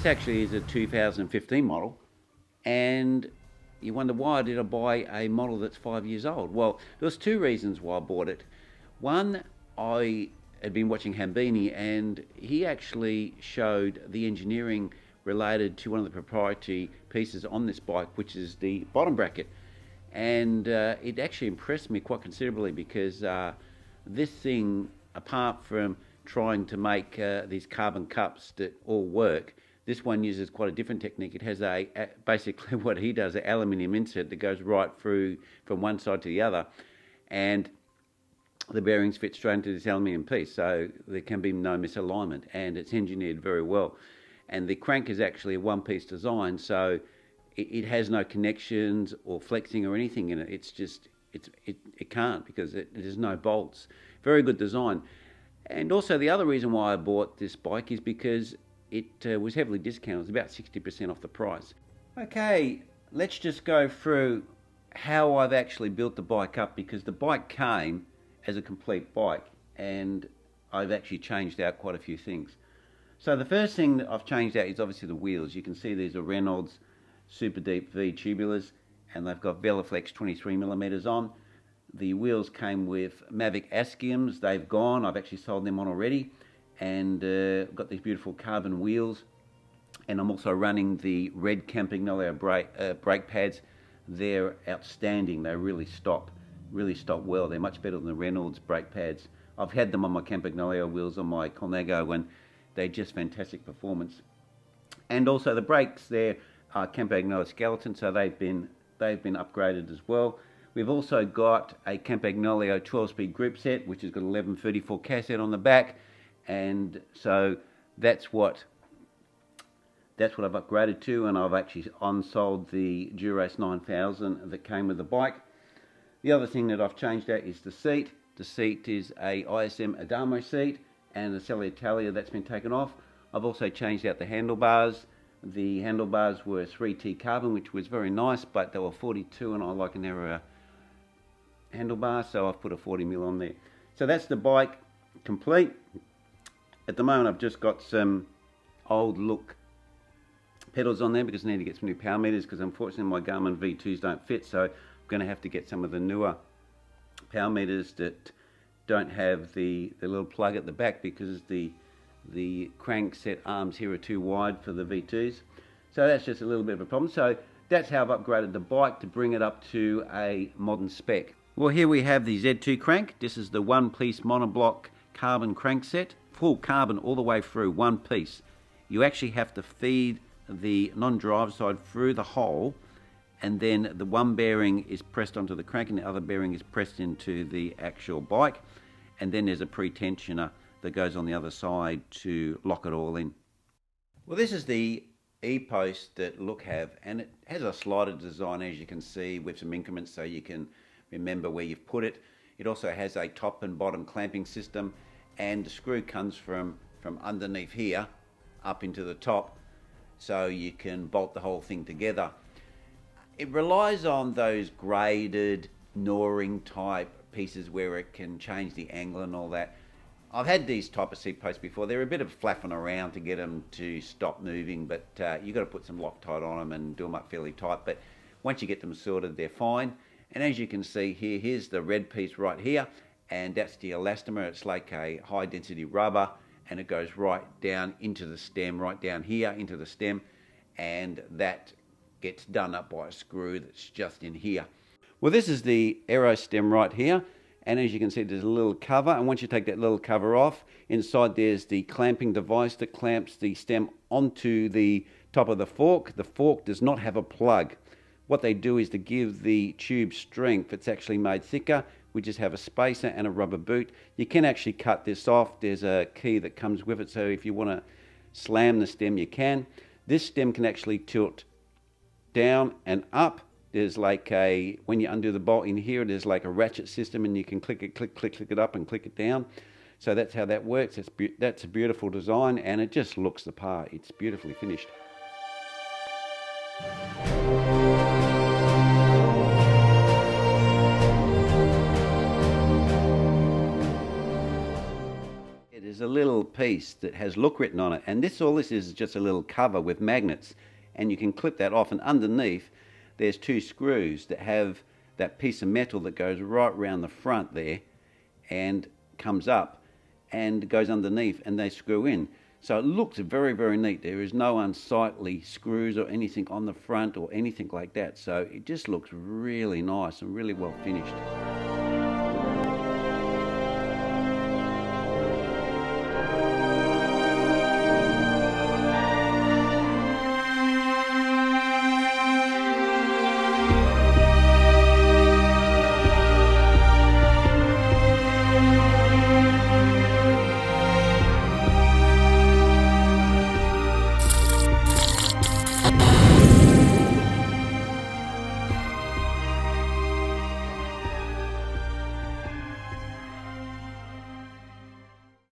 This actually is a 2015 model, and you wonder, why did I buy a model that's 5 years old? Well, there was two reasons why I bought it. One, I had been watching Hambini, and he actually showed the engineering related to one of the proprietary pieces on this bike, which is the bottom bracket. And it actually impressed me quite considerably, because this thing, apart from trying to make these carbon cups that all work, this one uses quite a different technique. It has basically what he does, an aluminium insert that goes right through from one side to the other, and the bearings fit straight into this aluminium piece, so there can be no misalignment, and it's engineered very well. And the crank is actually a one-piece design, so it has no connections or flexing or anything in it. It's just, it can't, because there's no bolts. Very good design. And also the other reason why I bought this bike is because it was heavily discounted. It was about 60% off the price. Okay, let's just go through how I've actually built the bike up, because the bike came as a complete bike, and I've actually changed out quite a few things. So the first thing that I've changed out is obviously the wheels. You can see these are Reynolds Super Deep V tubulars, and they've got Veloflex 23mm on. The wheels came with Mavic Asciums. They've gone. I've actually sold them on already, and got these beautiful carbon wheels. And I'm also running the red Campagnolo brake pads. They're outstanding. They really stop well. They're much better than the Reynolds brake pads. I've had them on my Campagnolo wheels on my Colnago, and they're just fantastic performance. And also the brakes there are Campagnolo skeleton, so they've been upgraded as well. We've also got a Campagnolo 12-speed group set, which has got 1134 cassette on the back, and so that's what I've upgraded to. And I've actually on-sold the Durace 9000 that came with the bike. The other thing that I've changed out is the seat. The seat is a ISM Adamo seat, and the Cella Italia, that's been taken off. I've also changed out the handlebars. The handlebars were 3T carbon, which was very nice, but they were 42, and I like a narrower handlebar, so I've put a 40mm on there. So that's the bike complete. At the moment I've just got some old Look pedals on there, because I need to get some new power meters, because unfortunately my Garmin V2s don't fit, so I'm going to have to get some of the newer power meters that don't have the little plug at the back, because the crankset arms here are too wide for the V2s. So that's just a little bit of a problem. So that's how I've upgraded the bike to bring it up to a modern spec. Well, here we have the Z2 crank. This is the one-piece monoblock carbon crankset, full carbon all the way through, one piece. You actually have to feed the non-drive side through the hole, and then the one bearing is pressed onto the crank and the other bearing is pressed into the actual bike, and then there's a pre-tensioner that goes on the other side to lock it all in. Well, this is the E-post that Look have, and it has a slider design, as you can see, with some increments so you can remember where you've put it. It also has a top and bottom clamping system, and the screw comes from underneath here up into the top, so you can bolt the whole thing together. It relies on those graded Nooring type pieces where it can change the angle and all that. I've had these type of seat posts before. They're a bit of flapping around to get them to stop moving, but you've got to put some Loctite on them and do them up fairly tight. But once you get them sorted, they're fine. And as you can see here, here's the red piece right here, and that's the elastomer. It's like a high density rubber, and it goes right down into the stem, right down here into the stem, and that gets done up by a screw that's just in here. Well, this is the Aerostem right here, and as you can see, there's a little cover, and once you take that little cover off, inside there's the clamping device that clamps the stem onto the top of the fork. The fork does not have a plug. What they do is to give the tube strength, it's actually made thicker. We just have a spacer and a rubber boot. You can actually cut this off. There's a key that comes with it, so if you want to slam the stem, you can. This stem can actually tilt down and up. There's like a, when you undo the bolt in here, there's like a ratchet system, and you can click it up and click it down. So that's how that works. That's a beautiful design, and it just looks the part. It's beautifully finished. there's a little piece that has LOOK written on it, and all this is just a little cover with magnets, and you can clip that off, and underneath there's 2 screws that have that piece of metal that goes right around the front there and comes up and goes underneath, and they screw in. So it looks very, very neat. There is no unsightly screws or anything on the front or anything like that. So it just looks really nice and really well finished.